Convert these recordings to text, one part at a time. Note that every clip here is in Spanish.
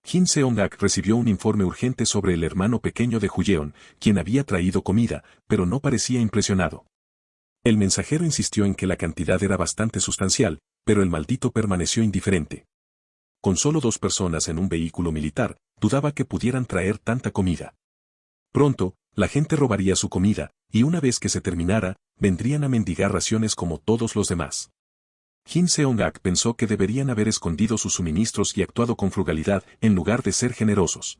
Jin Seong-ak recibió un informe urgente sobre el hermano pequeño de Juyeon, quien había traído comida, pero no parecía impresionado. El mensajero insistió en que la cantidad era bastante sustancial, pero el maldito permaneció indiferente. Con solo 2 personas en un vehículo militar, dudaba que pudieran traer tanta comida. Pronto, la gente robaría su comida, y una vez que se terminara, vendrían a mendigar raciones como todos los demás. Jin Seong-ak pensó que deberían haber escondido sus suministros y actuado con frugalidad en lugar de ser generosos.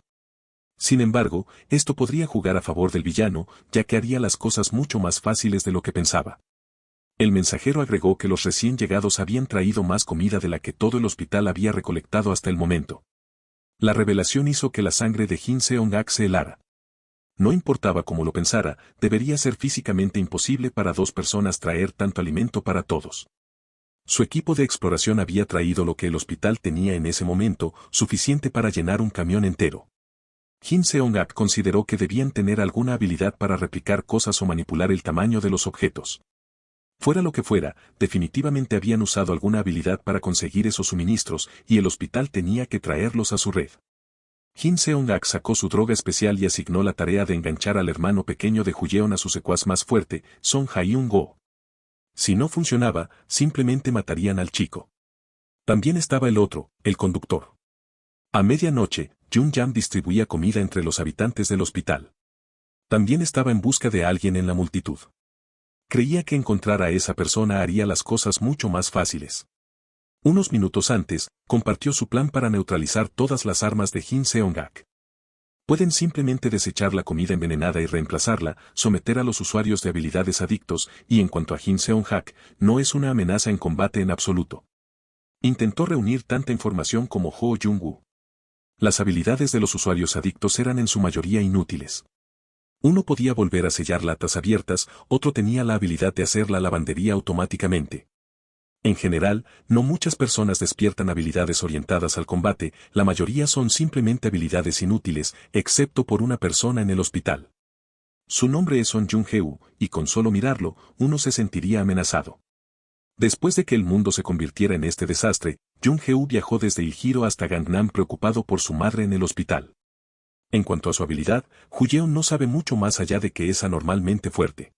Sin embargo, esto podría jugar a favor del villano, ya que haría las cosas mucho más fáciles de lo que pensaba. El mensajero agregó que los recién llegados habían traído más comida de la que todo el hospital había recolectado hasta el momento. La revelación hizo que la sangre de Jin Seong-ak se helara. No importaba cómo lo pensara, debería ser físicamente imposible para 2 personas traer tanto alimento para todos. Su equipo de exploración había traído lo que el hospital tenía en ese momento, suficiente para llenar un camión entero. Jin Seong-ak consideró que debían tener alguna habilidad para replicar cosas o manipular el tamaño de los objetos. Fuera lo que fuera, definitivamente habían usado alguna habilidad para conseguir esos suministros, y el hospital tenía que traerlos a su red. Jin Seong-ak sacó su droga especial y asignó la tarea de enganchar al hermano pequeño de Juyeon a su secuaz más fuerte, Song Hyun-go. Si no funcionaba, simplemente matarían al chico. También estaba el otro, el conductor. A medianoche, Jun-jam distribuía comida entre los habitantes del hospital. También estaba en busca de alguien en la multitud. Creía que encontrar a esa persona haría las cosas mucho más fáciles. Unos minutos antes, compartió su plan para neutralizar todas las armas de Jin Seong-ak. Pueden simplemente desechar la comida envenenada y reemplazarla, someter a los usuarios de habilidades adictos, y en cuanto a Jin Seong-ak, no es una amenaza en combate en absoluto. Intentó reunir tanta información como Ho Jung-woo. Las habilidades de los usuarios adictos eran en su mayoría inútiles. Uno podía volver a sellar latas abiertas, otro tenía la habilidad de hacer la lavandería automáticamente. En general, no muchas personas despiertan habilidades orientadas al combate, la mayoría son simplemente habilidades inútiles, excepto por una persona en el hospital. Su nombre es Son Jung-heu, y con solo mirarlo, uno se sentiría amenazado. Después de que el mundo se convirtiera en este desastre, Jung-heu viajó desde Ilgiro hasta Gangnam preocupado por su madre en el hospital. En cuanto a su habilidad, Juyeon no sabe mucho más allá de que es anormalmente fuerte.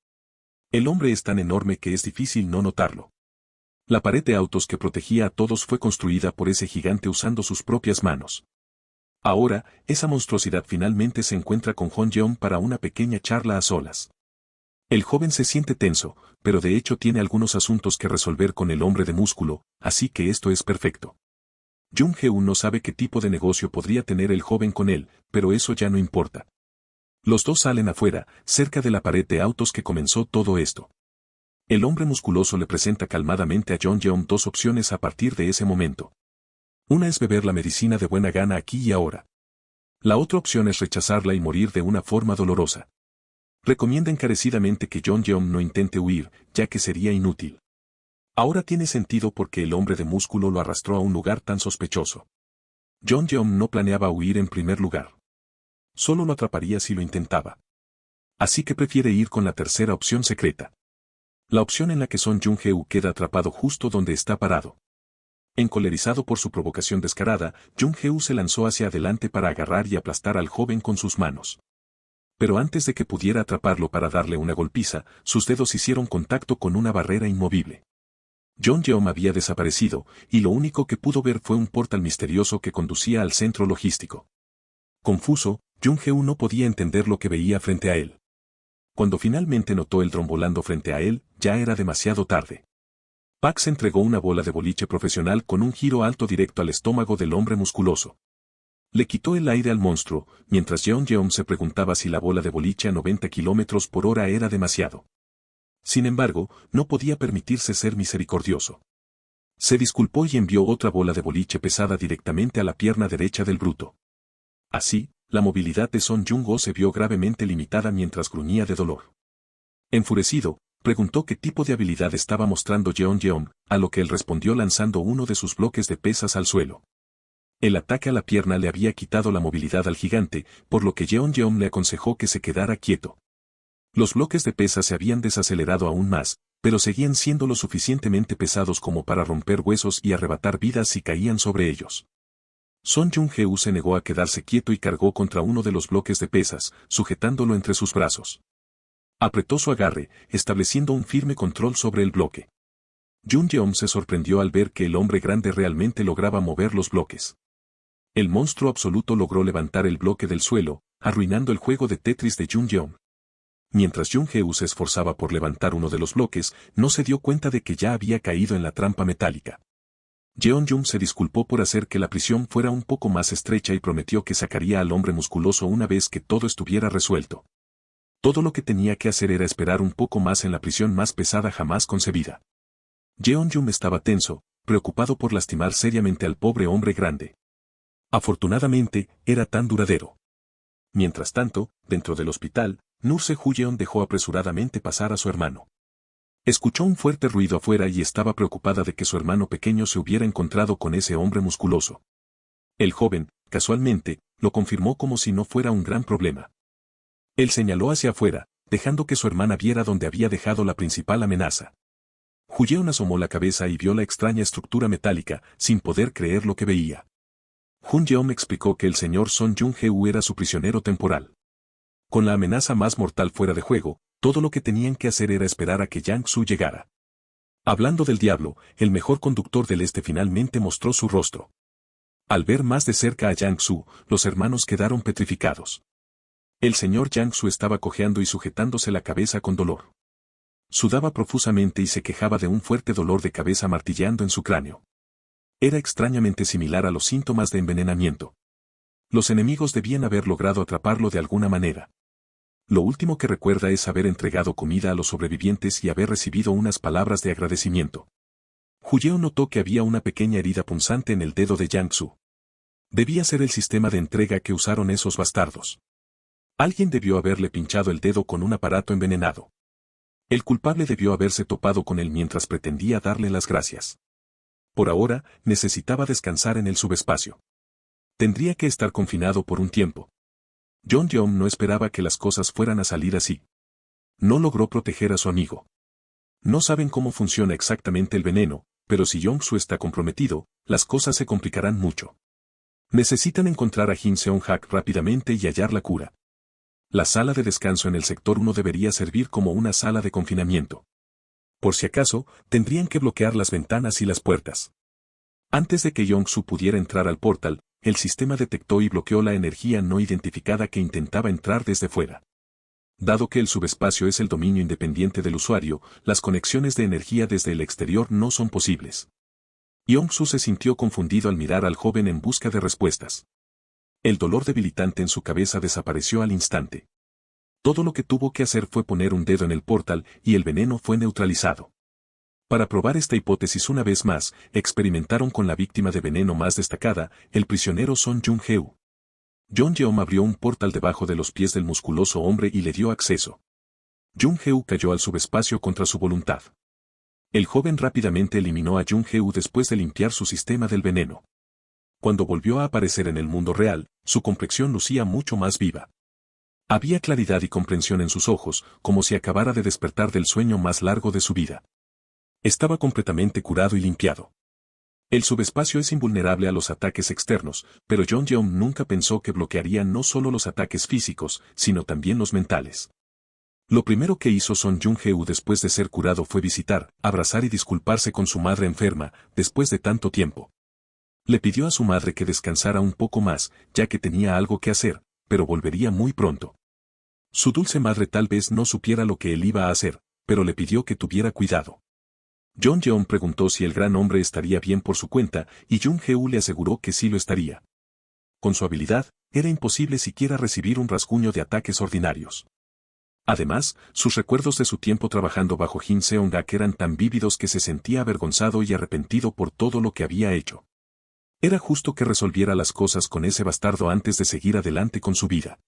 El hombre es tan enorme que es difícil no notarlo. La pared de autos que protegía a todos fue construida por ese gigante usando sus propias manos. Ahora, esa monstruosidad finalmente se encuentra con Hon-jeon para una pequeña charla a solas. El joven se siente tenso, pero de hecho tiene algunos asuntos que resolver con el hombre de músculo, así que esto es perfecto. Jung-heu no sabe qué tipo de negocio podría tener el joven con él, pero eso ya no importa. Los dos salen afuera, cerca de la pared de autos que comenzó todo esto. El hombre musculoso le presenta calmadamente a Jong-jeon 2 opciones a partir de ese momento. Una es beber la medicina de buena gana aquí y ahora. La otra opción es rechazarla y morir de una forma dolorosa. Recomienda encarecidamente que Jong-jeon no intente huir, ya que sería inútil. Ahora tiene sentido porque el hombre de músculo lo arrastró a un lugar tan sospechoso. Jong-jeon no planeaba huir en primer lugar. Solo lo atraparía si lo intentaba. Así que prefiere ir con la tercera opción secreta. La opción en la que Son Jung-heu queda atrapado justo donde está parado. Encolerizado por su provocación descarada, Jung-heu se lanzó hacia adelante para agarrar y aplastar al joven con sus manos. Pero antes de que pudiera atraparlo para darle una golpiza, sus dedos hicieron contacto con una barrera inmovible. Jong-jeon había desaparecido, y lo único que pudo ver fue un portal misterioso que conducía al centro logístico. Confuso, Jung-heu no podía entender lo que veía frente a él. Cuando finalmente notó el dron volando frente a él, ya era demasiado tarde. Pax entregó una bola de boliche profesional con un giro alto directo al estómago del hombre musculoso. Le quitó el aire al monstruo, mientras Jong-jeon se preguntaba si la bola de boliche a 90 km/h era demasiado. Sin embargo, no podía permitirse ser misericordioso. Se disculpó y envió otra bola de boliche pesada directamente a la pierna derecha del bruto. Así, la movilidad de Son Jung-ho se vio gravemente limitada mientras gruñía de dolor. Enfurecido, preguntó qué tipo de habilidad estaba mostrando Jong-jeon, a lo que él respondió lanzando uno de sus bloques de pesas al suelo. El ataque a la pierna le había quitado la movilidad al gigante, por lo que Jong-jeon le aconsejó que se quedara quieto. Los bloques de pesas se habían desacelerado aún más, pero seguían siendo lo suficientemente pesados como para romper huesos y arrebatar vidas si caían sobre ellos. Son Jung-heu se negó a quedarse quieto y cargó contra uno de los bloques de pesas, sujetándolo entre sus brazos. Apretó su agarre, estableciendo un firme control sobre el bloque. Jung-yeom se sorprendió al ver que el hombre grande realmente lograba mover los bloques. El monstruo absoluto logró levantar el bloque del suelo, arruinando el juego de Tetris de Jung-yeom. Mientras Jung-heu se esforzaba por levantar uno de los bloques, no se dio cuenta de que ya había caído en la trampa metálica. Jeon-jum se disculpó por hacer que la prisión fuera un poco más estrecha y prometió que sacaría al hombre musculoso una vez que todo estuviera resuelto. Todo lo que tenía que hacer era esperar un poco más en la prisión más pesada jamás concebida. Jeon-jum estaba tenso, preocupado por lastimar seriamente al pobre hombre grande. Afortunadamente, era tan duradero. Mientras tanto, dentro del hospital, Nur Se-Huyeon dejó apresuradamente pasar a su hermano. Escuchó un fuerte ruido afuera y estaba preocupada de que su hermano pequeño se hubiera encontrado con ese hombre musculoso. El joven, casualmente, lo confirmó como si no fuera un gran problema. Él señaló hacia afuera, dejando que su hermana viera dónde había dejado la principal amenaza. Huyeon asomó la cabeza y vio la extraña estructura metálica, sin poder creer lo que veía. Jun-yeom explicó que el señor Son Jung-heu era su prisionero temporal. Con la amenaza más mortal fuera de juego, todo lo que tenían que hacer era esperar a que Yang-su llegara. Hablando del diablo, el mejor conductor del este finalmente mostró su rostro. Al ver más de cerca a Yang-su, los hermanos quedaron petrificados. El señor Yang-su estaba cojeando y sujetándose la cabeza con dolor. Sudaba profusamente y se quejaba de un fuerte dolor de cabeza martilleando en su cráneo. Era extrañamente similar a los síntomas de envenenamiento. Los enemigos debían haber logrado atraparlo de alguna manera. Lo último que recuerda es haber entregado comida a los sobrevivientes y haber recibido unas palabras de agradecimiento. Huyeon notó que había una pequeña herida punzante en el dedo de Yang-su. Debía ser el sistema de entrega que usaron esos bastardos. Alguien debió haberle pinchado el dedo con un aparato envenenado. El culpable debió haberse topado con él mientras pretendía darle las gracias. Por ahora, necesitaba descansar en el subespacio. Tendría que estar confinado por un tiempo. Jeon-yeom no esperaba que las cosas fueran a salir así. No logró proteger a su amigo. No saben cómo funciona exactamente el veneno, pero si Jong-su está comprometido, las cosas se complicarán mucho. Necesitan encontrar a Jin Seon-hak rápidamente y hallar la cura. La sala de descanso en el sector 1 debería servir como una sala de confinamiento. Por si acaso, tendrían que bloquear las ventanas y las puertas. Antes de que Jong-su pudiera entrar al portal, el sistema detectó y bloqueó la energía no identificada que intentaba entrar desde fuera. Dado que el subespacio es el dominio independiente del usuario, las conexiones de energía desde el exterior no son posibles. Jong-su se sintió confundido al mirar al joven en busca de respuestas. El dolor debilitante en su cabeza desapareció al instante. Todo lo que tuvo que hacer fue poner un dedo en el portal y el veneno fue neutralizado. Para probar esta hipótesis una vez más, experimentaron con la víctima de veneno más destacada, el prisionero Son Jung-heu. Jeon-yeom abrió un portal debajo de los pies del musculoso hombre y le dio acceso. Jung-heu cayó al subespacio contra su voluntad. El joven rápidamente eliminó a Jung-heu después de limpiar su sistema del veneno. Cuando volvió a aparecer en el mundo real, su complexión lucía mucho más viva. Había claridad y comprensión en sus ojos, como si acabara de despertar del sueño más largo de su vida. Estaba completamente curado y limpiado. El subespacio es invulnerable a los ataques externos, pero Jeon-yeom nunca pensó que bloquearía no solo los ataques físicos, sino también los mentales. Lo primero que hizo Son Jung-heu después de ser curado fue visitar, abrazar y disculparse con su madre enferma, después de tanto tiempo. Le pidió a su madre que descansara un poco más, ya que tenía algo que hacer, pero volvería muy pronto. Su dulce madre tal vez no supiera lo que él iba a hacer, pero le pidió que tuviera cuidado. Jeon-yeom preguntó si el gran hombre estaría bien por su cuenta, y Jung-heu le aseguró que sí lo estaría. Con su habilidad, era imposible siquiera recibir un rasguño de ataques ordinarios. Además, sus recuerdos de su tiempo trabajando bajo Jin Seong-hak eran tan vívidos que se sentía avergonzado y arrepentido por todo lo que había hecho. Era justo que resolviera las cosas con ese bastardo antes de seguir adelante con su vida.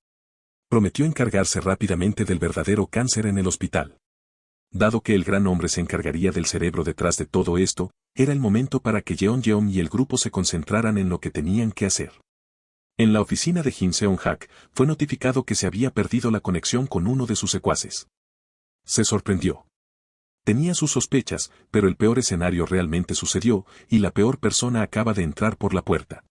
Prometió encargarse rápidamente del verdadero cáncer en el hospital. Dado que el gran hombre se encargaría del cerebro detrás de todo esto, era el momento para que Jeon-yeom y el grupo se concentraran en lo que tenían que hacer. En la oficina de Jin Seong-hak, fue notificado que se había perdido la conexión con uno de sus secuaces. Se sorprendió. Tenía sus sospechas, pero el peor escenario realmente sucedió, y la peor persona acaba de entrar por la puerta.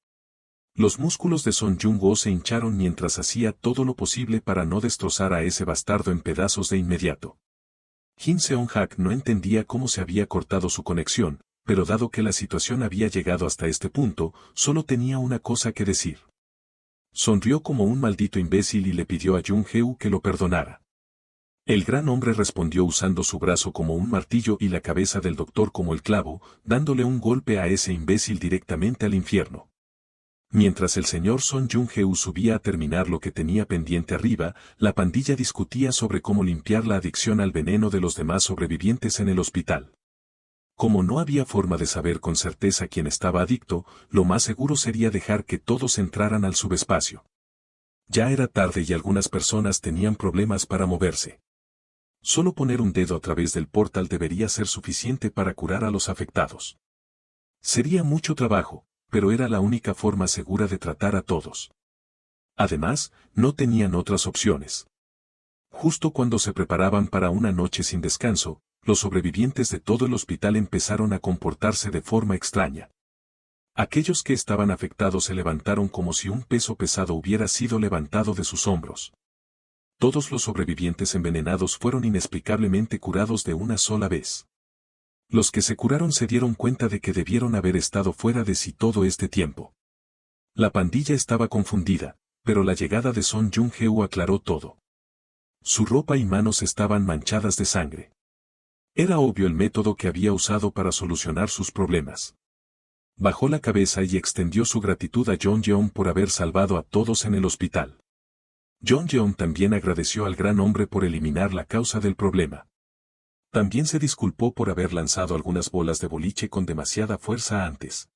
Los músculos de Son Jung-ho se hincharon mientras hacía todo lo posible para no destrozar a ese bastardo en pedazos de inmediato. Jin Seon-hak no entendía cómo se había cortado su conexión, pero dado que la situación había llegado hasta este punto, solo tenía una cosa que decir. Sonrió como un maldito imbécil y le pidió a Jung-heu que lo perdonara. El gran hombre respondió usando su brazo como un martillo y la cabeza del doctor como el clavo, dándole un golpe a ese imbécil directamente al infierno. Mientras el señor Son Jung-heu subía a terminar lo que tenía pendiente arriba, la pandilla discutía sobre cómo limpiar la adicción al veneno de los demás sobrevivientes en el hospital. Como no había forma de saber con certeza quién estaba adicto, lo más seguro sería dejar que todos entraran al subespacio. Ya era tarde y algunas personas tenían problemas para moverse. Solo poner un dedo a través del portal debería ser suficiente para curar a los afectados. Sería mucho trabajo, pero era la única forma segura de tratar a todos. Además, no tenían otras opciones. Justo cuando se preparaban para una noche sin descanso, los sobrevivientes de todo el hospital empezaron a comportarse de forma extraña. Aquellos que estaban afectados se levantaron como si un peso pesado hubiera sido levantado de sus hombros. Todos los sobrevivientes envenenados fueron inexplicablemente curados de una sola vez. Los que se curaron se dieron cuenta de que debieron haber estado fuera de sí todo este tiempo. La pandilla estaba confundida, pero la llegada de Son Jung-heu aclaró todo. Su ropa y manos estaban manchadas de sangre. Era obvio el método que había usado para solucionar sus problemas. Bajó la cabeza y extendió su gratitud a Jeon-jeon por haber salvado a todos en el hospital. Jeon-jeon también agradeció al gran hombre por eliminar la causa del problema. También se disculpó por haber lanzado algunas bolas de boliche con demasiada fuerza antes.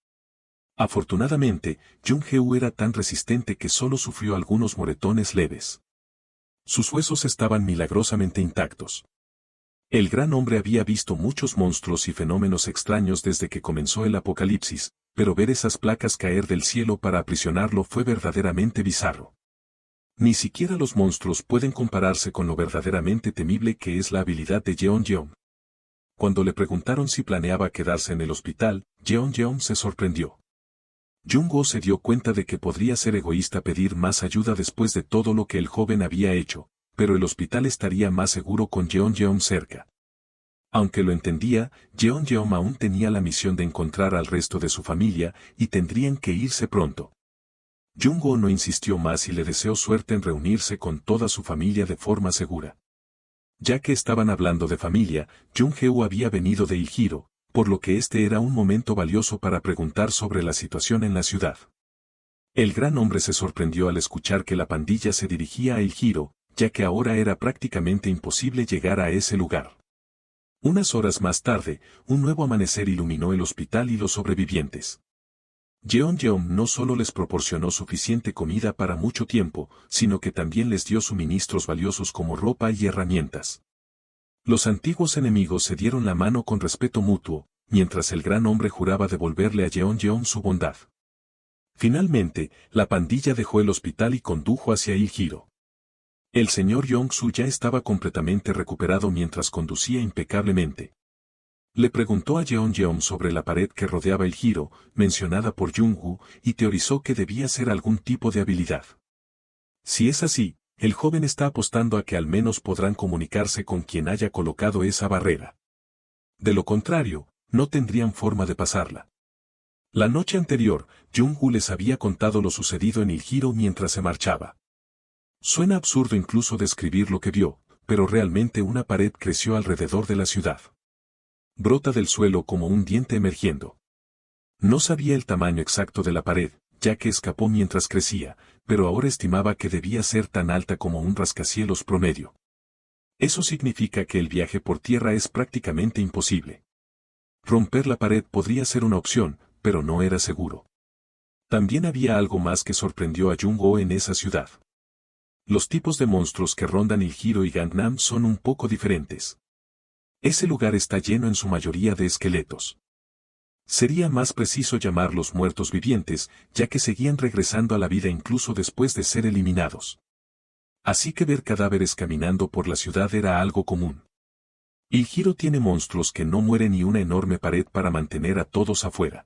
Afortunadamente, Jung-heu era tan resistente que solo sufrió algunos moretones leves. Sus huesos estaban milagrosamente intactos. El gran hombre había visto muchos monstruos y fenómenos extraños desde que comenzó el apocalipsis, pero ver esas placas caer del cielo para aprisionarlo fue verdaderamente bizarro. Ni siquiera los monstruos pueden compararse con lo verdaderamente temible que es la habilidad de Jeon-jeon. Cuando le preguntaron si planeaba quedarse en el hospital, Jeon-jeon se sorprendió. Jung-ho se dio cuenta de que podría ser egoísta pedir más ayuda después de todo lo que el joven había hecho, pero el hospital estaría más seguro con Jeon-jeon cerca. Aunque lo entendía, Jeon-jeon aún tenía la misión de encontrar al resto de su familia y tendrían que irse pronto. Jung-ho no insistió más y le deseó suerte en reunirse con toda su familia de forma segura. Ya que estaban hablando de familia, Jung-heu había venido de Il-hiro, por lo que este era un momento valioso para preguntar sobre la situación en la ciudad. El gran hombre se sorprendió al escuchar que la pandilla se dirigía a Il-hiro, ya que ahora era prácticamente imposible llegar a ese lugar. Unas horas más tarde, un nuevo amanecer iluminó el hospital y los sobrevivientes. Jeon-jeon no solo les proporcionó suficiente comida para mucho tiempo, sino que también les dio suministros valiosos como ropa y herramientas. Los antiguos enemigos se dieron la mano con respeto mutuo, mientras el gran hombre juraba devolverle a Jeon-jeon su bondad. Finalmente, la pandilla dejó el hospital y condujo hacia Il-hiro. El señor Yong-su ya estaba completamente recuperado mientras conducía impecablemente. Le preguntó a Jeon-jeon sobre la pared que rodeaba Il-hiro, mencionada por Jung-woo, y teorizó que debía ser algún tipo de habilidad. Si es así, el joven está apostando a que al menos podrán comunicarse con quien haya colocado esa barrera. De lo contrario, no tendrían forma de pasarla. La noche anterior, Jung-woo les había contado lo sucedido en Il-hiro mientras se marchaba. Suena absurdo incluso describir lo que vio, pero realmente una pared creció alrededor de la ciudad. Brota del suelo como un diente emergiendo. No sabía el tamaño exacto de la pared, ya que escapó mientras crecía, pero ahora estimaba que debía ser tan alta como un rascacielos promedio. Eso significa que el viaje por tierra es prácticamente imposible. Romper la pared podría ser una opción, pero no era seguro. También había algo más que sorprendió a Jung-ho en esa ciudad. Los tipos de monstruos que rondan Il-hiro y Gangnam son un poco diferentes. Ese lugar está lleno en su mayoría de esqueletos. Sería más preciso llamarlos muertos vivientes, ya que seguían regresando a la vida incluso después de ser eliminados. Así que ver cadáveres caminando por la ciudad era algo común. Il-hiro tiene monstruos que no mueren y una enorme pared para mantener a todos afuera.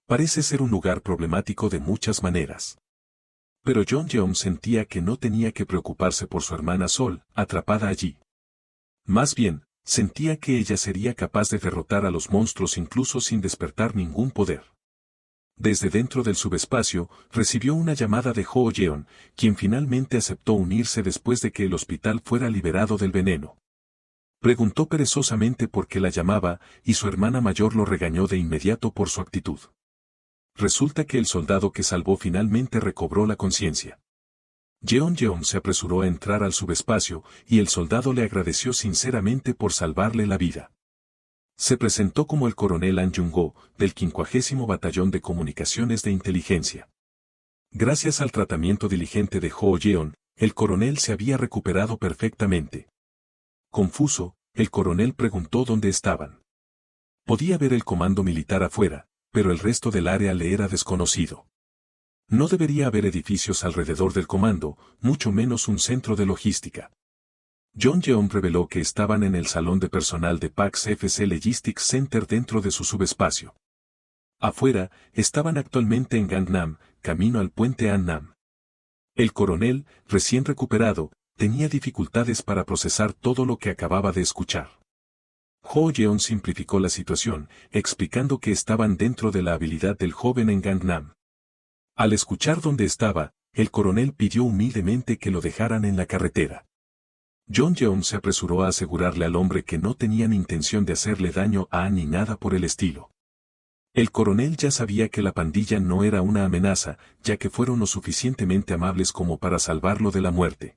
Parece ser un lugar problemático de muchas maneras. Pero John Jeon sentía que no tenía que preocuparse por su hermana Sol, atrapada allí. Más bien, sentía que ella sería capaz de derrotar a los monstruos incluso sin despertar ningún poder. Desde dentro del subespacio, recibió una llamada de Ho Yeon, quien finalmente aceptó unirse después de que el hospital fuera liberado del veneno. Preguntó perezosamente por qué la llamaba, y su hermana mayor lo regañó de inmediato por su actitud. Resulta que el soldado que salvó finalmente recobró la conciencia. Jeon se apresuró a entrar al subespacio, y el soldado le agradeció sinceramente por salvarle la vida. Se presentó como el coronel An Jung-go, del 50º Batallón de Comunicaciones de Inteligencia. Gracias al tratamiento diligente de Ho Yeon, el coronel se había recuperado perfectamente. Confuso, el coronel preguntó dónde estaban. Podía ver el comando militar afuera, pero el resto del área le era desconocido. No debería haber edificios alrededor del comando, mucho menos un centro de logística. John Jeon reveló que estaban en el salón de personal de Pax FC Logistics Center dentro de su subespacio. Afuera, estaban actualmente en Gangnam, camino al puente Annam. El coronel, recién recuperado, tenía dificultades para procesar todo lo que acababa de escuchar. Ho Yeon simplificó la situación, explicando que estaban dentro de la habilidad del joven en Gangnam. Al escuchar dónde estaba, el coronel pidió humildemente que lo dejaran en la carretera. John Jeon se apresuró a asegurarle al hombre que no tenían intención de hacerle daño a Ann ni nada por el estilo. El coronel ya sabía que la pandilla no era una amenaza, ya que fueron lo suficientemente amables como para salvarlo de la muerte.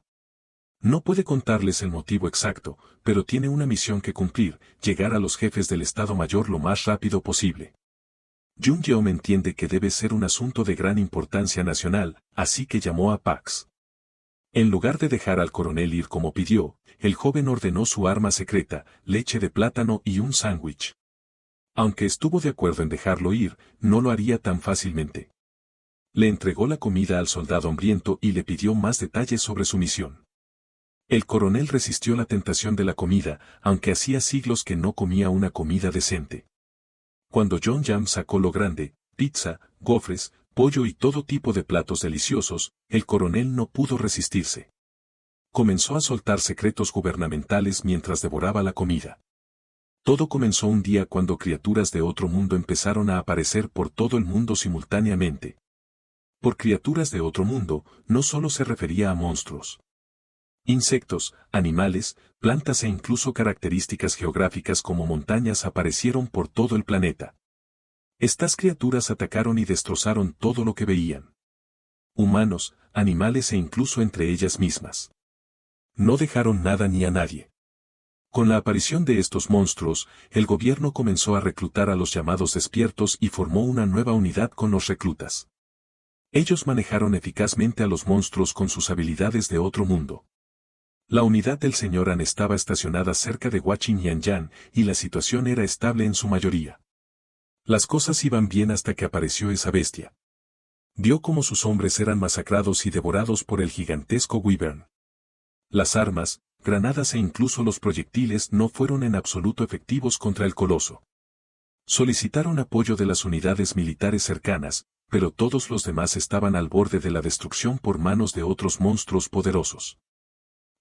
No puede contarles el motivo exacto, pero tiene una misión que cumplir, llegar a los jefes del Estado Mayor lo más rápido posible. Jun Yeom entiende que debe ser un asunto de gran importancia nacional, así que llamó a Pax. En lugar de dejar al coronel ir como pidió, el joven ordenó su arma secreta, leche de plátano y un sándwich. Aunque estuvo de acuerdo en dejarlo ir, no lo haría tan fácilmente. Le entregó la comida al soldado hambriento y le pidió más detalles sobre su misión. El coronel resistió la tentación de la comida, aunque hacía siglos que no comía una comida decente. Cuando John Jam sacó lo grande, pizza, gofres, pollo y todo tipo de platos deliciosos, el coronel no pudo resistirse. Comenzó a soltar secretos gubernamentales mientras devoraba la comida. Todo comenzó un día cuando criaturas de otro mundo empezaron a aparecer por todo el mundo simultáneamente. Por criaturas de otro mundo, no solo se refería a monstruos. Insectos, animales, plantas e incluso características geográficas como montañas aparecieron por todo el planeta. Estas criaturas atacaron y destrozaron todo lo que veían. Humanos, animales e incluso entre ellas mismas. No dejaron nada ni a nadie. Con la aparición de estos monstruos, el gobierno comenzó a reclutar a los llamados despiertos y formó una nueva unidad con los reclutas. Ellos manejaron eficazmente a los monstruos con sus habilidades de otro mundo. La unidad del Sr. An estaba estacionada cerca de Wachin Yanyan, y la situación era estable en su mayoría. Las cosas iban bien hasta que apareció esa bestia. Vio cómo sus hombres eran masacrados y devorados por el gigantesco Wyvern. Las armas, granadas e incluso los proyectiles no fueron en absoluto efectivos contra el coloso. Solicitaron apoyo de las unidades militares cercanas, pero todos los demás estaban al borde de la destrucción por manos de otros monstruos poderosos.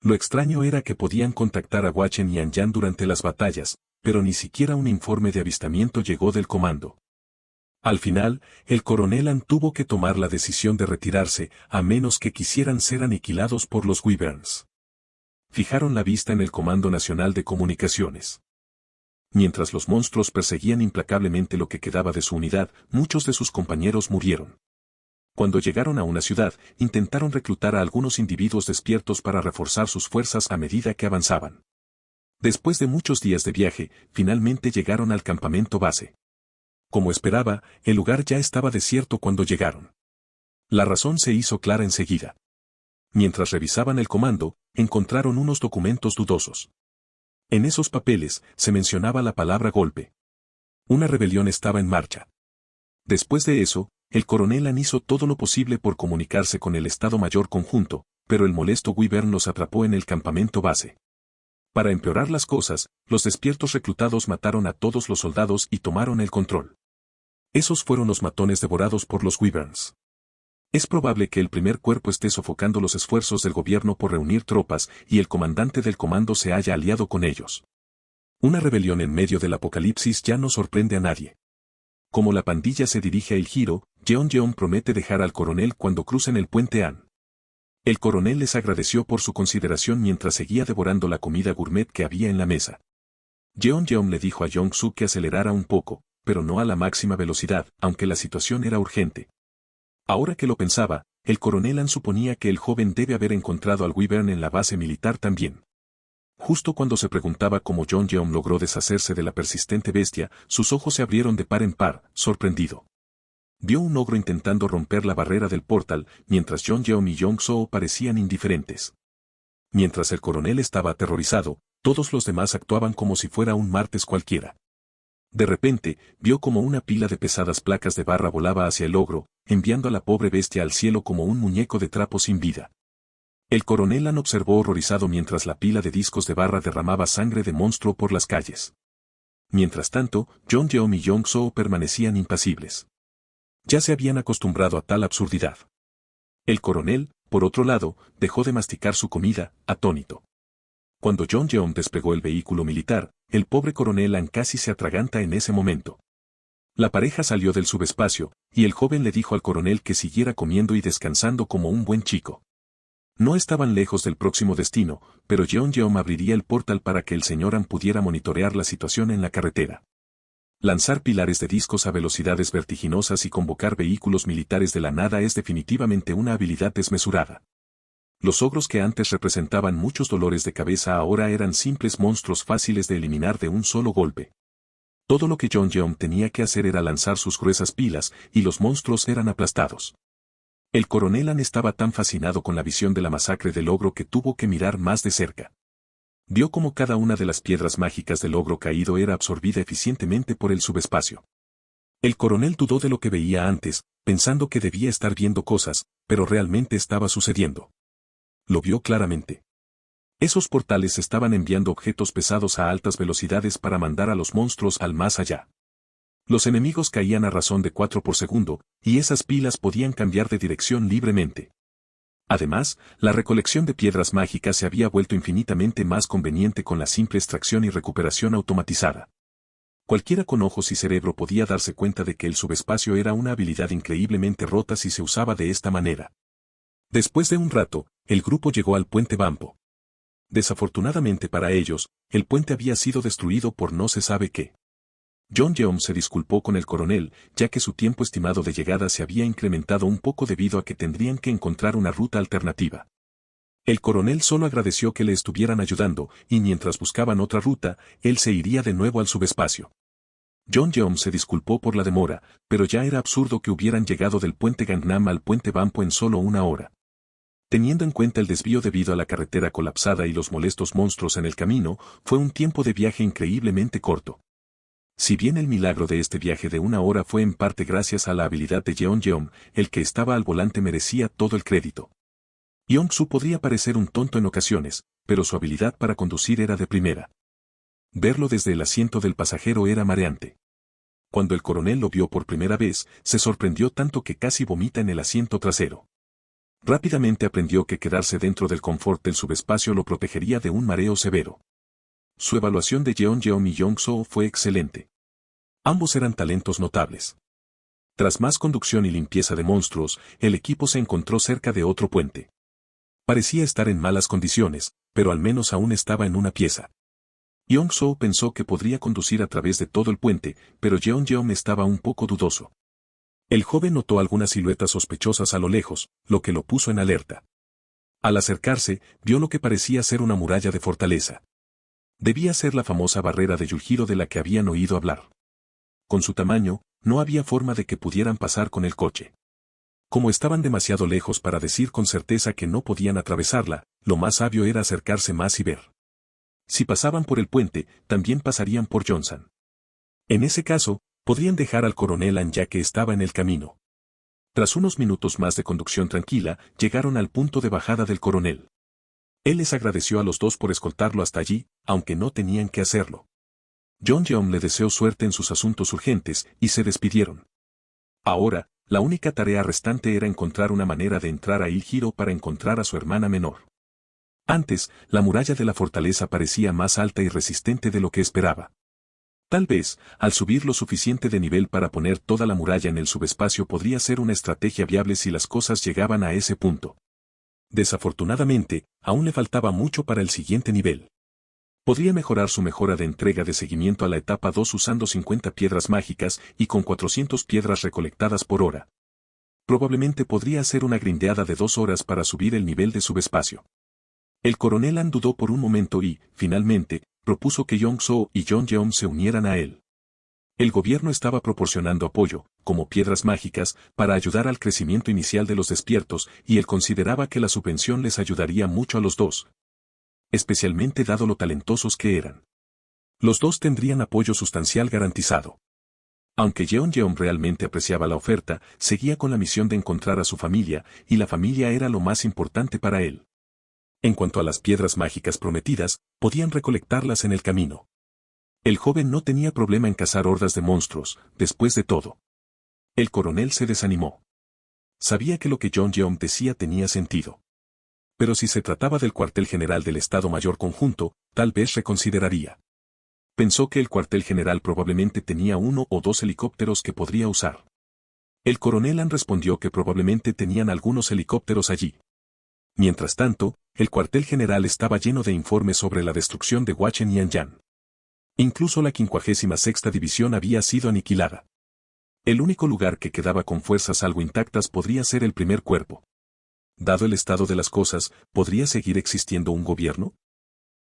Lo extraño era que podían contactar a Wachen y Anyan durante las batallas, pero ni siquiera un informe de avistamiento llegó del comando. Al final, el coronel An tuvo que tomar la decisión de retirarse, a menos que quisieran ser aniquilados por los Wyverns. Fijaron la vista en el Comando Nacional de Comunicaciones. Mientras los monstruos perseguían implacablemente lo que quedaba de su unidad, muchos de sus compañeros murieron. Cuando llegaron a una ciudad, intentaron reclutar a algunos individuos despiertos para reforzar sus fuerzas a medida que avanzaban. Después de muchos días de viaje, finalmente llegaron al campamento base. Como esperaba, el lugar ya estaba desierto cuando llegaron. La razón se hizo clara enseguida. Mientras revisaban el comando, encontraron unos documentos dudosos. En esos papeles, se mencionaba la palabra golpe. Una rebelión estaba en marcha. Después de eso, el coronel An hizo todo lo posible por comunicarse con el Estado Mayor Conjunto, pero el molesto Wyvern los atrapó en el campamento base. Para empeorar las cosas, los despiertos reclutados mataron a todos los soldados y tomaron el control. Esos fueron los matones devorados por los Wyverns. Es probable que el primer cuerpo esté sofocando los esfuerzos del gobierno por reunir tropas y el comandante del comando se haya aliado con ellos. Una rebelión en medio del apocalipsis ya no sorprende a nadie. Como la pandilla se dirige a El Giro, Jeon promete dejar al coronel cuando crucen el puente Han. El coronel les agradeció por su consideración mientras seguía devorando la comida gourmet que había en la mesa. Jeon le dijo a Jong-soo que acelerara un poco, pero no a la máxima velocidad, aunque la situación era urgente. Ahora que lo pensaba, el coronel Han suponía que el joven debe haber encontrado al Wyvern en la base militar también. Justo cuando se preguntaba cómo Jeon logró deshacerse de la persistente bestia, sus ojos se abrieron de par en par, sorprendido. Vio un ogro intentando romper la barrera del portal, mientras Jeon y Jong-soo parecían indiferentes. Mientras el coronel estaba aterrorizado, todos los demás actuaban como si fuera un martes cualquiera. De repente, vio como una pila de pesadas placas de barra volaba hacia el ogro, enviando a la pobre bestia al cielo como un muñeco de trapo sin vida. El coronel Han observó horrorizado mientras la pila de discos de barra derramaba sangre de monstruo por las calles. Mientras tanto, Jeon y Jong-soo permanecían impasibles. Ya se habían acostumbrado a tal absurdidad. El coronel, por otro lado, dejó de masticar su comida, atónito. Cuando Jeon despegó el vehículo militar, el pobre coronel Han casi se atraganta en ese momento. La pareja salió del subespacio, y el joven le dijo al coronel que siguiera comiendo y descansando como un buen chico. No estaban lejos del próximo destino, pero Jeon abriría el portal para que el señor Han pudiera monitorear la situación en la carretera. Lanzar pilares de discos a velocidades vertiginosas y convocar vehículos militares de la nada es definitivamente una habilidad desmesurada. Los ogros que antes representaban muchos dolores de cabeza ahora eran simples monstruos fáciles de eliminar de un solo golpe. Todo lo que Jeon tenía que hacer era lanzar sus gruesas pilas, y los monstruos eran aplastados. El coronel Han estaba tan fascinado con la visión de la masacre del ogro que tuvo que mirar más de cerca. Vio cómo cada una de las piedras mágicas del ogro caído era absorbida eficientemente por el subespacio. El coronel dudó de lo que veía antes, pensando que debía estar viendo cosas, pero realmente estaba sucediendo. Lo vio claramente. Esos portales estaban enviando objetos pesados a altas velocidades para mandar a los monstruos al más allá. Los enemigos caían a razón de 4 por segundo, y esas pilas podían cambiar de dirección libremente. Además, la recolección de piedras mágicas se había vuelto infinitamente más conveniente con la simple extracción y recuperación automatizada. Cualquiera con ojos y cerebro podía darse cuenta de que el subespacio era una habilidad increíblemente rota si se usaba de esta manera. Después de un rato, el grupo llegó al puente Bampo. Desafortunadamente para ellos, el puente había sido destruido por no se sabe qué. Jeon se disculpó con el coronel, ya que su tiempo estimado de llegada se había incrementado un poco debido a que tendrían que encontrar una ruta alternativa. El coronel solo agradeció que le estuvieran ayudando, y mientras buscaban otra ruta, él se iría de nuevo al subespacio. Jeon se disculpó por la demora, pero ya era absurdo que hubieran llegado del puente Gangnam al puente Bampo en solo una hora. Teniendo en cuenta el desvío debido a la carretera colapsada y los molestos monstruos en el camino, fue un tiempo de viaje increíblemente corto. Si bien el milagro de este viaje de una hora fue en parte gracias a la habilidad de Jeon, el que estaba al volante merecía todo el crédito. Jong-soo podría parecer un tonto en ocasiones, pero su habilidad para conducir era de primera. Verlo desde el asiento del pasajero era mareante. Cuando el coronel lo vio por primera vez, se sorprendió tanto que casi vomita en el asiento trasero. Rápidamente aprendió que quedarse dentro del confort del subespacio lo protegería de un mareo severo. Su evaluación de Jeon y Jong-soo fue excelente. Ambos eran talentos notables. Tras más conducción y limpieza de monstruos, el equipo se encontró cerca de otro puente. Parecía estar en malas condiciones, pero al menos aún estaba en una pieza. Jong-soo pensó que podría conducir a través de todo el puente, pero Jeon estaba un poco dudoso. El joven notó algunas siluetas sospechosas a lo lejos, lo que lo puso en alerta. Al acercarse, vio lo que parecía ser una muralla de fortaleza. Debía ser la famosa barrera de Yujiro de la que habían oído hablar. Con su tamaño, no había forma de que pudieran pasar con el coche. Como estaban demasiado lejos para decir con certeza que no podían atravesarla, lo más sabio era acercarse más y ver. Si pasaban por el puente, también pasarían por Johnson. En ese caso, podrían dejar al coronel Han ya que estaba en el camino. Tras unos minutos más de conducción tranquila, llegaron al punto de bajada del coronel. Él les agradeció a los dos por escoltarlo hasta allí, aunque no tenían que hacerlo. Jeon le deseó suerte en sus asuntos urgentes, y se despidieron. Ahora, la única tarea restante era encontrar una manera de entrar a Il Giro para encontrar a su hermana menor. Antes, la muralla de la fortaleza parecía más alta y resistente de lo que esperaba. Tal vez, al subir lo suficiente de nivel para poner toda la muralla en el subespacio podría ser una estrategia viable si las cosas llegaban a ese punto. Desafortunadamente, aún le faltaba mucho para el siguiente nivel. Podría mejorar su mejora de entrega de seguimiento a la etapa 2 usando 50 piedras mágicas y con 400 piedras recolectadas por hora. Probablemente podría hacer una grindeada de 2 horas para subir el nivel de subespacio. El coronel An dudó por un momento y, finalmente, propuso que Yong-soo y Jong-jeom se unieran a él. El gobierno estaba proporcionando apoyo, como piedras mágicas, para ayudar al crecimiento inicial de los despiertos y él consideraba que la subvención les ayudaría mucho a los dos. Especialmente dado lo talentosos que eran. Los dos tendrían apoyo sustancial garantizado. Aunque Jeon-jeom realmente apreciaba la oferta, seguía con la misión de encontrar a su familia, y la familia era lo más importante para él. En cuanto a las piedras mágicas prometidas, podían recolectarlas en el camino. El joven no tenía problema en cazar hordas de monstruos, después de todo. El coronel se desanimó. Sabía que lo que Jeon-jeom decía tenía sentido. Pero si se trataba del cuartel general del Estado Mayor Conjunto, tal vez reconsideraría. Pensó que el cuartel general probablemente tenía 1 o 2 helicópteros que podría usar. El coronel An respondió que probablemente tenían algunos helicópteros allí. Mientras tanto, el cuartel general estaba lleno de informes sobre la destrucción de Wachen y Anyang. Incluso la 56ª división había sido aniquilada. El único lugar que quedaba con fuerzas algo intactas podría ser el primer cuerpo. Dado el estado de las cosas, ¿podría seguir existiendo un gobierno?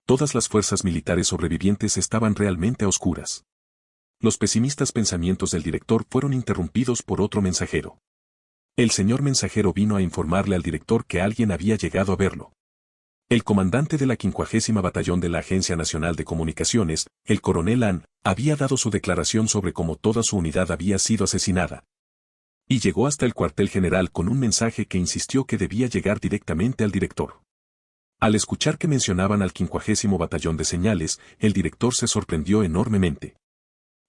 Todas las fuerzas militares sobrevivientes estaban realmente a oscuras. Los pesimistas pensamientos del director fueron interrumpidos por otro mensajero. El señor mensajero vino a informarle al director que alguien había llegado a verlo. El comandante de la 50ª Batallón de la Agencia Nacional de Comunicaciones, el coronel An, había dado su declaración sobre cómo toda su unidad había sido asesinada. Y llegó hasta el cuartel general con un mensaje que insistió que debía llegar directamente al director. Al escuchar que mencionaban al 50º Batallón de Señales, el director se sorprendió enormemente.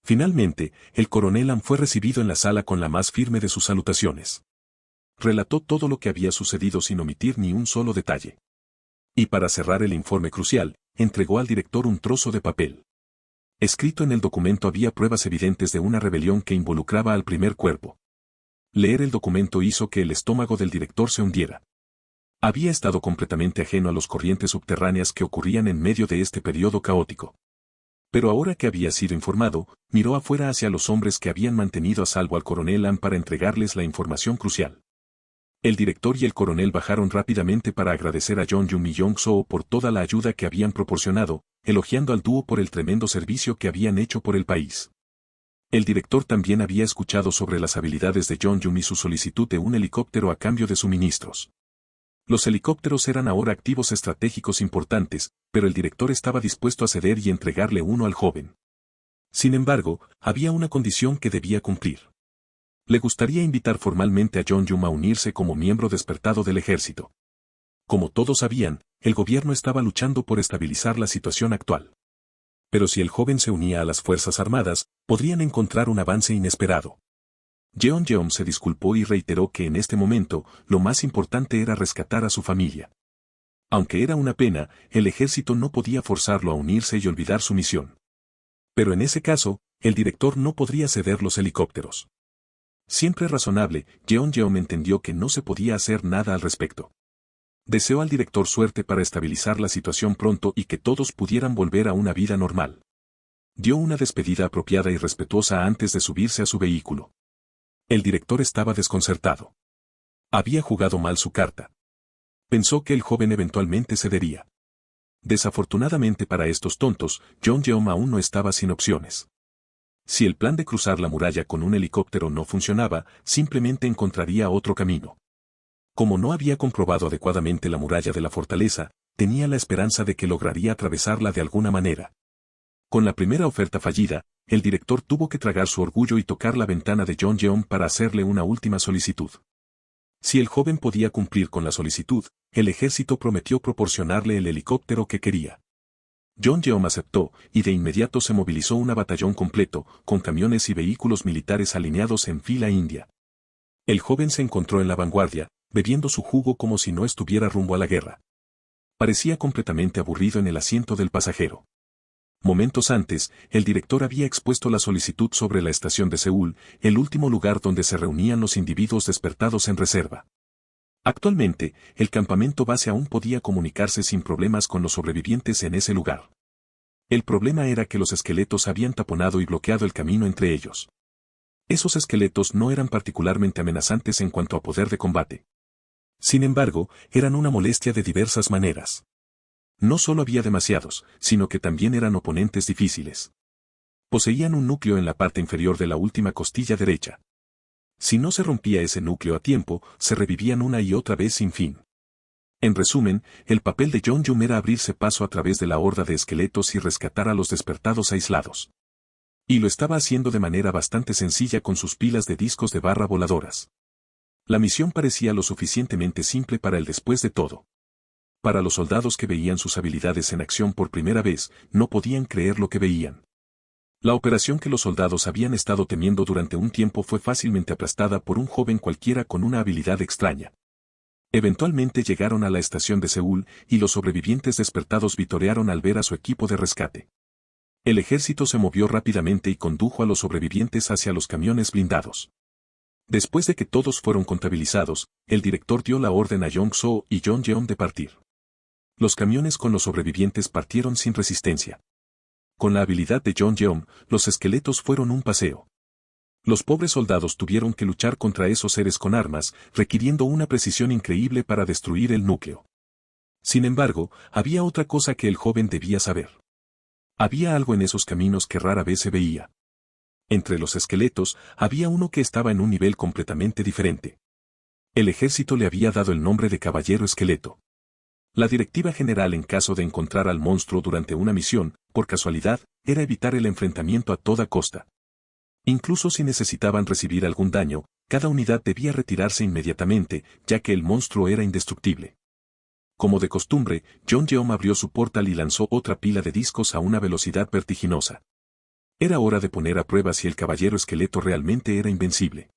Finalmente, el coronel An fue recibido en la sala con la más firme de sus salutaciones. Relató todo lo que había sucedido sin omitir ni un solo detalle. Y para cerrar el informe crucial, entregó al director un trozo de papel. Escrito en el documento había pruebas evidentes de una rebelión que involucraba al primer cuerpo. Leer el documento hizo que el estómago del director se hundiera. Había estado completamente ajeno a las corrientes subterráneas que ocurrían en medio de este periodo caótico. Pero ahora que había sido informado, miró afuera hacia los hombres que habían mantenido a salvo al coronel An para entregarles la información crucial. El director y el coronel bajaron rápidamente para agradecer a Jong-jeom y Jong-soo por toda la ayuda que habían proporcionado, elogiando al dúo por el tremendo servicio que habían hecho por el país. El director también había escuchado sobre las habilidades de Jong-jeom y su solicitud de un helicóptero a cambio de suministros. Los helicópteros eran ahora activos estratégicos importantes, pero el director estaba dispuesto a ceder y entregarle uno al joven. Sin embargo, había una condición que debía cumplir. Le gustaría invitar formalmente a Jong-jeom a unirse como miembro despertado del ejército. Como todos sabían, el gobierno estaba luchando por estabilizar la situación actual. Pero si el joven se unía a las Fuerzas Armadas, podrían encontrar un avance inesperado. Jeon-jeom se disculpó y reiteró que en este momento, lo más importante era rescatar a su familia. Aunque era una pena, el ejército no podía forzarlo a unirse y olvidar su misión. Pero en ese caso, el director no podría ceder los helicópteros. Siempre razonable, Jeon-jeom entendió que no se podía hacer nada al respecto. Deseó al director suerte para estabilizar la situación pronto y que todos pudieran volver a una vida normal. Dio una despedida apropiada y respetuosa antes de subirse a su vehículo. El director estaba desconcertado. Había jugado mal su carta. Pensó que el joven eventualmente cedería. Desafortunadamente para estos tontos, Jong-jeom aún no estaba sin opciones. Si el plan de cruzar la muralla con un helicóptero no funcionaba, simplemente encontraría otro camino. Como no había comprobado adecuadamente la muralla de la fortaleza, tenía la esperanza de que lograría atravesarla de alguna manera. Con la primera oferta fallida, el director tuvo que tragar su orgullo y tocar la ventana de Jong-jeom para hacerle una última solicitud. Si el joven podía cumplir con la solicitud, el ejército prometió proporcionarle el helicóptero que quería. Jong-jeom aceptó, y de inmediato se movilizó un batallón completo, con camiones y vehículos militares alineados en fila india. El joven se encontró en la vanguardia, bebiendo su jugo como si no estuviera rumbo a la guerra. Parecía completamente aburrido en el asiento del pasajero. Momentos antes, el director había expuesto la solicitud sobre la estación de Seúl, el último lugar donde se reunían los individuos despertados en reserva. Actualmente, el campamento base aún podía comunicarse sin problemas con los sobrevivientes en ese lugar. El problema era que los esqueletos habían taponado y bloqueado el camino entre ellos. Esos esqueletos no eran particularmente amenazantes en cuanto a poder de combate. Sin embargo, eran una molestia de diversas maneras. No solo había demasiados, sino que también eran oponentes difíciles. Poseían un núcleo en la parte inferior de la última costilla derecha. Si no se rompía ese núcleo a tiempo, se revivían una y otra vez sin fin. En resumen, el papel de Jeongeum era abrirse paso a través de la horda de esqueletos y rescatar a los despertados aislados. Y lo estaba haciendo de manera bastante sencilla con sus pilas de discos de barra voladoras. La misión parecía lo suficientemente simple para el después de todo. Para los soldados que veían sus habilidades en acción por primera vez, no podían creer lo que veían. La operación que los soldados habían estado temiendo durante un tiempo fue fácilmente aplastada por un joven cualquiera con una habilidad extraña. Eventualmente llegaron a la estación de Seúl y los sobrevivientes despertados vitorearon al ver a su equipo de rescate. El ejército se movió rápidamente y condujo a los sobrevivientes hacia los camiones blindados. Después de que todos fueron contabilizados, el director dio la orden a Jong-soo y Jeon-jeon de partir. Los camiones con los sobrevivientes partieron sin resistencia. Con la habilidad de Jeon-jeon, los esqueletos fueron un paseo. Los pobres soldados tuvieron que luchar contra esos seres con armas, requiriendo una precisión increíble para destruir el núcleo. Sin embargo, había otra cosa que el joven debía saber. Había algo en esos caminos que rara vez se veía. Entre los esqueletos, había uno que estaba en un nivel completamente diferente. El ejército le había dado el nombre de Caballero Esqueleto. La directiva general en caso de encontrar al monstruo durante una misión, por casualidad, era evitar el enfrentamiento a toda costa. Incluso si necesitaban recibir algún daño, cada unidad debía retirarse inmediatamente, ya que el monstruo era indestructible. Como de costumbre, Jeon-jeon abrió su portal y lanzó otra pila de discos a una velocidad vertiginosa. Era hora de poner a prueba si el caballero esqueleto realmente era invencible.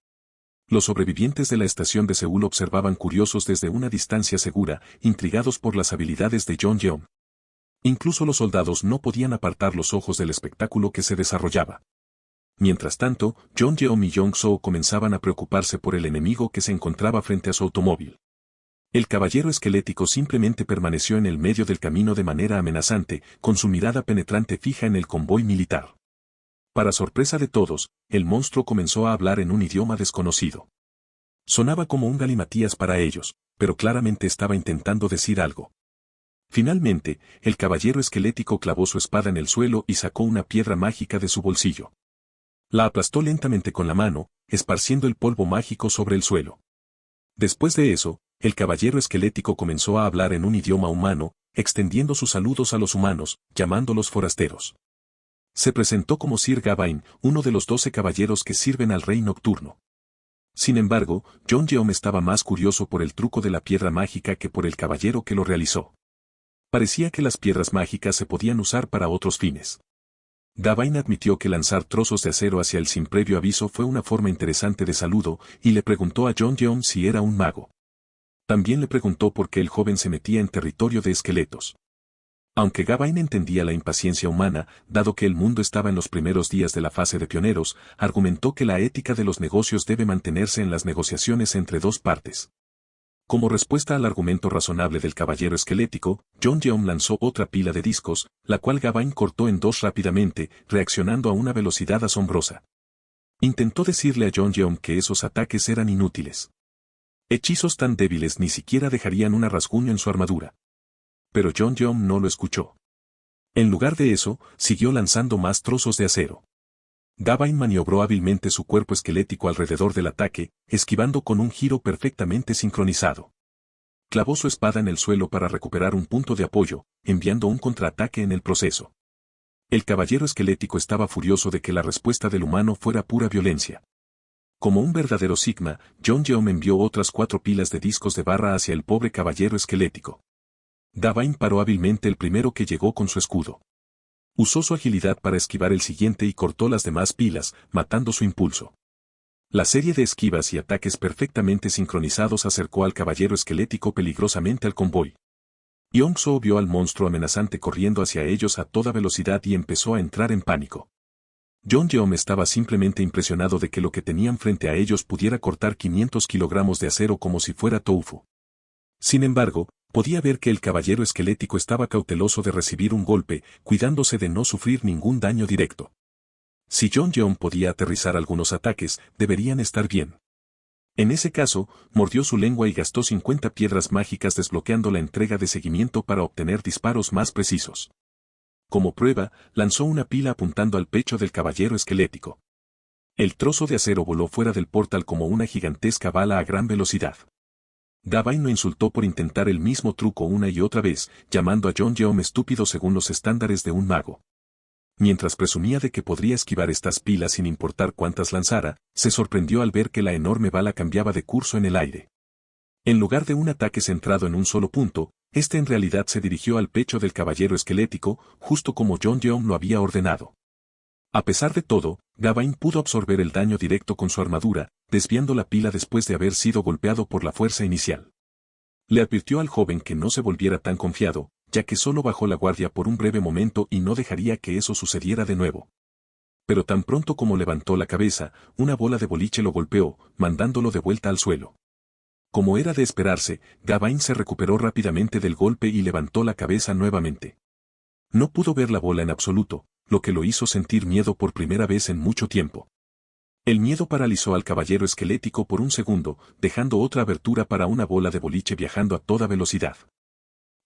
Los sobrevivientes de la estación de Seúl observaban curiosos desde una distancia segura, intrigados por las habilidades de Jeon-jeon. Incluso los soldados no podían apartar los ojos del espectáculo que se desarrollaba. Mientras tanto, Jeon-jeon y Jong-soo comenzaban a preocuparse por el enemigo que se encontraba frente a su automóvil. El caballero esquelético simplemente permaneció en el medio del camino de manera amenazante, con su mirada penetrante fija en el convoy militar. Para sorpresa de todos, el monstruo comenzó a hablar en un idioma desconocido. Sonaba como un galimatías para ellos, pero claramente estaba intentando decir algo. Finalmente, el caballero esquelético clavó su espada en el suelo y sacó una piedra mágica de su bolsillo. La aplastó lentamente con la mano, esparciendo el polvo mágico sobre el suelo. Después de eso, el caballero esquelético comenzó a hablar en un idioma humano, extendiendo sus saludos a los humanos, llamándolos forasteros. Se presentó como Sir Gawain, uno de los 12 caballeros que sirven al rey nocturno. Sin embargo, Jeon-jeon estaba más curioso por el truco de la piedra mágica que por el caballero que lo realizó. Parecía que las piedras mágicas se podían usar para otros fines. Gawain admitió que lanzar trozos de acero hacia él sin previo aviso fue una forma interesante de saludo, y le preguntó a Jeon-jeon si era un mago. También le preguntó por qué el joven se metía en territorio de esqueletos. Aunque Gawain entendía la impaciencia humana, dado que el mundo estaba en los primeros días de la fase de pioneros, argumentó que la ética de los negocios debe mantenerse en las negociaciones entre dos partes. Como respuesta al argumento razonable del caballero esquelético, Jeon-jeon lanzó otra pila de discos, la cual Gawain cortó en dos rápidamente, reaccionando a una velocidad asombrosa. Intentó decirle a Jeon-jeon que esos ataques eran inútiles. Hechizos tan débiles ni siquiera dejarían un rasguño en su armadura. Pero Jeon-jeon no lo escuchó. En lugar de eso, siguió lanzando más trozos de acero. Gawain maniobró hábilmente su cuerpo esquelético alrededor del ataque, esquivando con un giro perfectamente sincronizado. Clavó su espada en el suelo para recuperar un punto de apoyo, enviando un contraataque en el proceso. El caballero esquelético estaba furioso de que la respuesta del humano fuera pura violencia. Como un verdadero Sigma, Jeon-jeon envió otras 4 pilas de discos de barra hacia el pobre caballero esquelético. Gawain paró hábilmente el primero que llegó con su escudo. Usó su agilidad para esquivar el siguiente y cortó las demás pilas, matando su impulso. La serie de esquivas y ataques perfectamente sincronizados acercó al caballero esquelético peligrosamente al convoy. Yong-soo vio al monstruo amenazante corriendo hacia ellos a toda velocidad y empezó a entrar en pánico. Jong-jeom estaba simplemente impresionado de que lo que tenían frente a ellos pudiera cortar 500 kilogramos de acero como si fuera tofu. Sin embargo, podía ver que el caballero esquelético estaba cauteloso de recibir un golpe, cuidándose de no sufrir ningún daño directo. Si Jong-jeom podía aterrizar algunos ataques, deberían estar bien. En ese caso, mordió su lengua y gastó 50 piedras mágicas desbloqueando la entrega de seguimiento para obtener disparos más precisos. Como prueba, lanzó una pila apuntando al pecho del caballero esquelético. El trozo de acero voló fuera del portal como una gigantesca bala a gran velocidad. Gawain lo insultó por intentar el mismo truco una y otra vez, llamando a Jong-jeom estúpido según los estándares de un mago. Mientras presumía de que podría esquivar estas pilas sin importar cuántas lanzara, se sorprendió al ver que la enorme bala cambiaba de curso en el aire. En lugar de un ataque centrado en un solo punto, este en realidad se dirigió al pecho del caballero esquelético, justo como Jong-jeom lo había ordenado. A pesar de todo, Gawain pudo absorber el daño directo con su armadura, desviando la pila después de haber sido golpeado por la fuerza inicial. Le advirtió al joven que no se volviera tan confiado, ya que solo bajó la guardia por un breve momento y no dejaría que eso sucediera de nuevo. Pero tan pronto como levantó la cabeza, una bola de boliche lo golpeó, mandándolo de vuelta al suelo. Como era de esperarse, Gawain se recuperó rápidamente del golpe y levantó la cabeza nuevamente. No pudo ver la bola en absoluto, lo que lo hizo sentir miedo por primera vez en mucho tiempo. El miedo paralizó al caballero esquelético por un segundo, dejando otra abertura para una bola de boliche viajando a toda velocidad.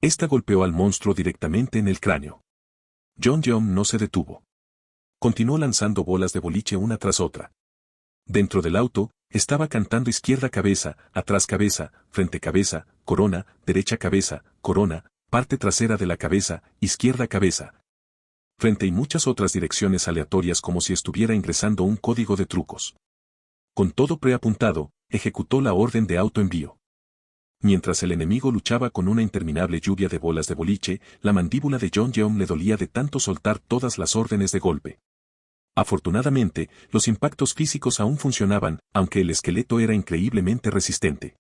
Esta golpeó al monstruo directamente en el cráneo. Jong-jeom no se detuvo. Continuó lanzando bolas de boliche una tras otra. Dentro del auto, estaba cantando izquierda cabeza, atrás cabeza, frente cabeza, corona, derecha cabeza, corona, parte trasera de la cabeza, izquierda cabeza. Frente y muchas otras direcciones aleatorias como si estuviera ingresando un código de trucos. Con todo preapuntado, ejecutó la orden de autoenvío. Mientras el enemigo luchaba con una interminable lluvia de bolas de boliche, la mandíbula de Jong-jeom le dolía de tanto soltar todas las órdenes de golpe. Afortunadamente, los impactos físicos aún funcionaban, aunque el esqueleto era increíblemente resistente.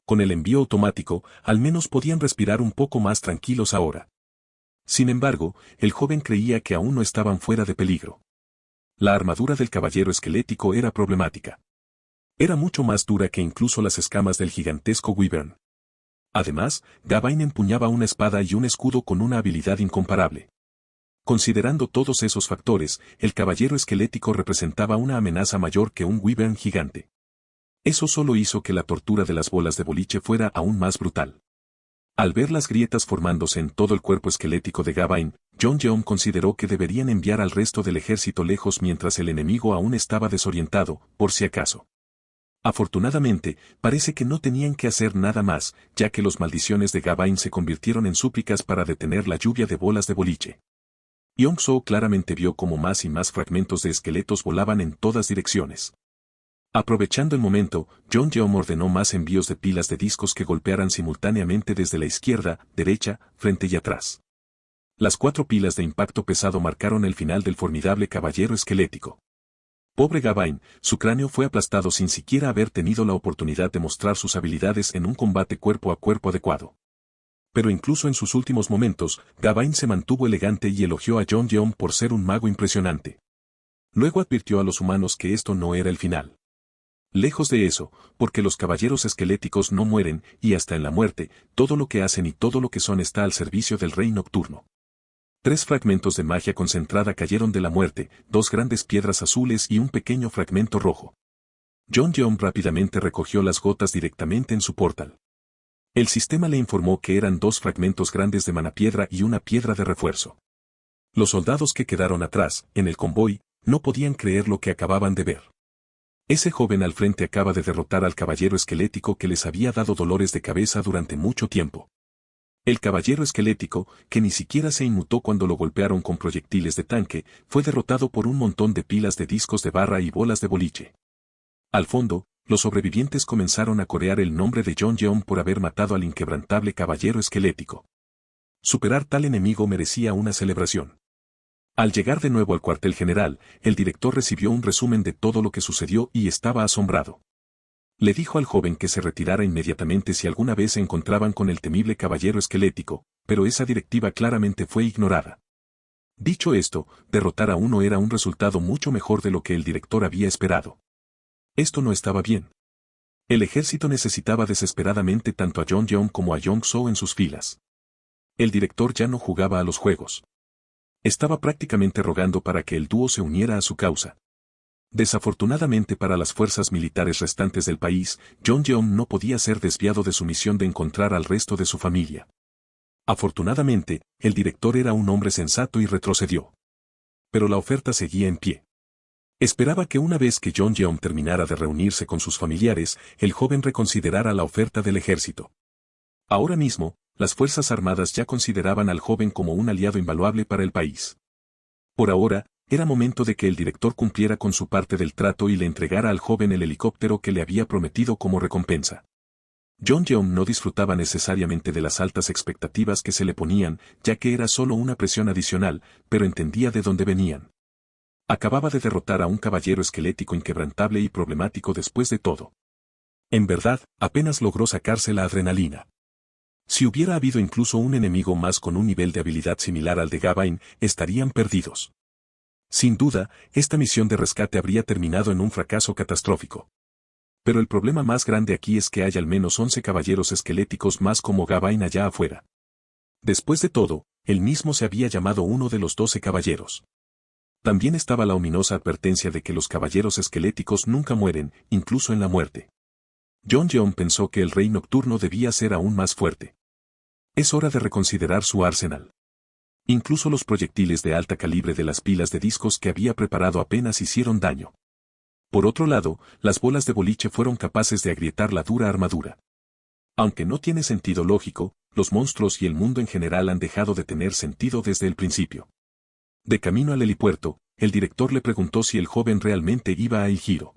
Con el envío automático, al menos podían respirar un poco más tranquilos ahora. Sin embargo, el joven creía que aún no estaban fuera de peligro. La armadura del caballero esquelético era problemática. Era mucho más dura que incluso las escamas del gigantesco wyvern. Además, Gawain empuñaba una espada y un escudo con una habilidad incomparable. Considerando todos esos factores, el caballero esquelético representaba una amenaza mayor que un wyvern gigante. Eso solo hizo que la tortura de las bolas de boliche fuera aún más brutal. Al ver las grietas formándose en todo el cuerpo esquelético de Gawain, Jong-jeom consideró que deberían enviar al resto del ejército lejos mientras el enemigo aún estaba desorientado, por si acaso. Afortunadamente, parece que no tenían que hacer nada más, ya que las maldiciones de Gawain se convirtieron en súplicas para detener la lluvia de bolas de boliche. Yong-soo claramente vio cómo más y más fragmentos de esqueletos volaban en todas direcciones. Aprovechando el momento, Jong-jeom ordenó más envíos de pilas de discos que golpearan simultáneamente desde la izquierda, derecha, frente y atrás. Las 4 pilas de impacto pesado marcaron el final del formidable caballero esquelético. Pobre Gawain, su cráneo fue aplastado sin siquiera haber tenido la oportunidad de mostrar sus habilidades en un combate cuerpo a cuerpo adecuado. Pero incluso en sus últimos momentos, Gawain se mantuvo elegante y elogió a Jong-jeom por ser un mago impresionante. Luego advirtió a los humanos que esto no era el final. Lejos de eso, porque los caballeros esqueléticos no mueren, y hasta en la muerte, todo lo que hacen y todo lo que son está al servicio del rey nocturno. 3 fragmentos de magia concentrada cayeron de la muerte, 2 grandes piedras azules y un pequeño fragmento rojo. Jong-jeom rápidamente recogió las gotas directamente en su portal. El sistema le informó que eran 2 fragmentos grandes de manapiedra y una piedra de refuerzo. Los soldados que quedaron atrás, en el convoy, no podían creer lo que acababan de ver. Ese joven al frente acaba de derrotar al caballero esquelético que les había dado dolores de cabeza durante mucho tiempo. El caballero esquelético, que ni siquiera se inmutó cuando lo golpearon con proyectiles de tanque, fue derrotado por un montón de pilas de discos de barra y bolas de boliche. Al fondo, los sobrevivientes comenzaron a corear el nombre de Jong-jeom por haber matado al inquebrantable caballero esquelético. Superar tal enemigo merecía una celebración. Al llegar de nuevo al cuartel general, el director recibió un resumen de todo lo que sucedió y estaba asombrado. Le dijo al joven que se retirara inmediatamente si alguna vez se encontraban con el temible caballero esquelético, pero esa directiva claramente fue ignorada. Dicho esto, derrotar a uno era un resultado mucho mejor de lo que el director había esperado. Esto no estaba bien. El ejército necesitaba desesperadamente tanto a John Jeon como a Yong So en sus filas. El director ya no jugaba a los juegos. Estaba prácticamente rogando para que el dúo se uniera a su causa. Desafortunadamente para las fuerzas militares restantes del país, John Jeon no podía ser desviado de su misión de encontrar al resto de su familia. Afortunadamente, el director era un hombre sensato y retrocedió. Pero la oferta seguía en pie. Esperaba que una vez que John Jeon terminara de reunirse con sus familiares, el joven reconsiderara la oferta del ejército. Ahora mismo, las Fuerzas Armadas ya consideraban al joven como un aliado invaluable para el país. Por ahora, era momento de que el director cumpliera con su parte del trato y le entregara al joven el helicóptero que le había prometido como recompensa. John Jeon no disfrutaba necesariamente de las altas expectativas que se le ponían, ya que era solo una presión adicional, pero entendía de dónde venían. Acababa de derrotar a un caballero esquelético inquebrantable y problemático después de todo. En verdad, apenas logró sacarse la adrenalina. Si hubiera habido incluso un enemigo más con un nivel de habilidad similar al de Gawain, estarían perdidos. Sin duda, esta misión de rescate habría terminado en un fracaso catastrófico. Pero el problema más grande aquí es que hay al menos 11 caballeros esqueléticos más como Gawain allá afuera. Después de todo, él mismo se había llamado uno de los 12 caballeros. También estaba la ominosa advertencia de que los caballeros esqueléticos nunca mueren, incluso en la muerte. John Jeon pensó que el rey nocturno debía ser aún más fuerte. Es hora de reconsiderar su arsenal. Incluso los proyectiles de alta calibre de las pilas de discos que había preparado apenas hicieron daño. Por otro lado, las bolas de boliche fueron capaces de agrietar la dura armadura. Aunque no tiene sentido lógico, los monstruos y el mundo en general han dejado de tener sentido desde el principio. De camino al helipuerto, el director le preguntó si el joven realmente iba a Higiro.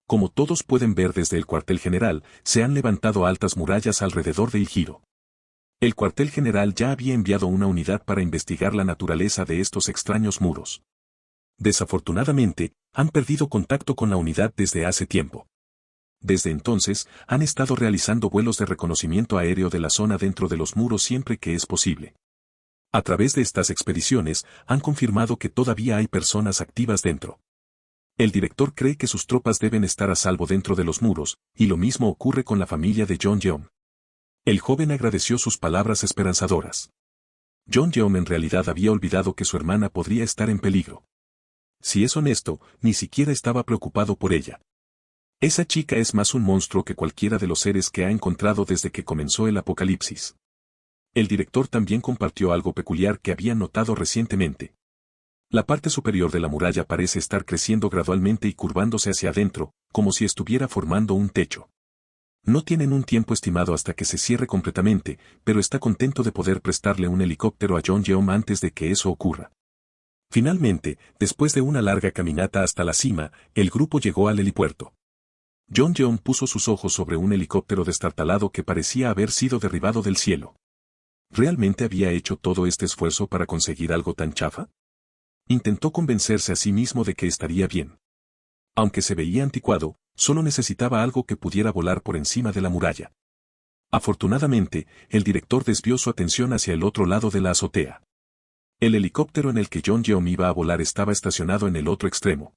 Como todos pueden ver desde el cuartel general, se han levantado altas murallas alrededor de Higiro. El cuartel general ya había enviado una unidad para investigar la naturaleza de estos extraños muros. Desafortunadamente, han perdido contacto con la unidad desde hace tiempo. Desde entonces, han estado realizando vuelos de reconocimiento aéreo de la zona dentro de los muros siempre que es posible. A través de estas expediciones, han confirmado que todavía hay personas activas dentro. El director cree que sus tropas deben estar a salvo dentro de los muros, y lo mismo ocurre con la familia de John Jeon. El joven agradeció sus palabras esperanzadoras. John Jeon en realidad había olvidado que su hermana podría estar en peligro. Si es honesto, ni siquiera estaba preocupado por ella. Esa chica es más un monstruo que cualquiera de los seres que ha encontrado desde que comenzó el apocalipsis. El director también compartió algo peculiar que había notado recientemente. La parte superior de la muralla parece estar creciendo gradualmente y curvándose hacia adentro, como si estuviera formando un techo. No tienen un tiempo estimado hasta que se cierre completamente, pero está contento de poder prestarle un helicóptero a John Jeon antes de que eso ocurra. Finalmente, después de una larga caminata hasta la cima, el grupo llegó al helipuerto. John Jeon puso sus ojos sobre un helicóptero destartalado que parecía haber sido derribado del cielo. ¿Realmente había hecho todo este esfuerzo para conseguir algo tan chafa? Intentó convencerse a sí mismo de que estaría bien. Aunque se veía anticuado, solo necesitaba algo que pudiera volar por encima de la muralla. Afortunadamente, el director desvió su atención hacia el otro lado de la azotea. El helicóptero en el que John Jeon iba a volar estaba estacionado en el otro extremo.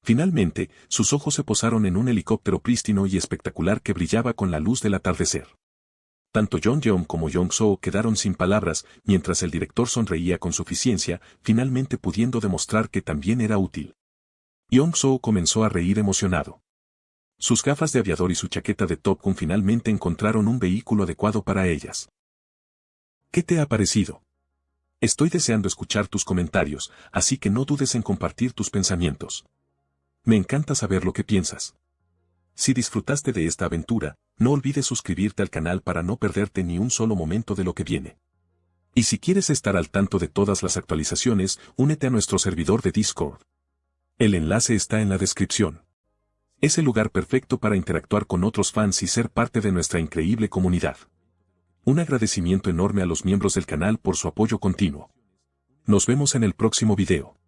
Finalmente, sus ojos se posaron en un helicóptero prístino y espectacular que brillaba con la luz del atardecer. Tanto John Jeon como Yong So quedaron sin palabras, mientras el director sonreía con suficiencia, finalmente pudiendo demostrar que también era útil. Yong So comenzó a reír emocionado. Sus gafas de aviador y su chaqueta de Top Gun finalmente encontraron un vehículo adecuado para ellas. ¿Qué te ha parecido? Estoy deseando escuchar tus comentarios, así que no dudes en compartir tus pensamientos. Me encanta saber lo que piensas. Si disfrutaste de esta aventura, no olvides suscribirte al canal para no perderte ni un solo momento de lo que viene. Y si quieres estar al tanto de todas las actualizaciones, únete a nuestro servidor de Discord. El enlace está en la descripción. Es el lugar perfecto para interactuar con otros fans y ser parte de nuestra increíble comunidad. Un agradecimiento enorme a los miembros del canal por su apoyo continuo. Nos vemos en el próximo video.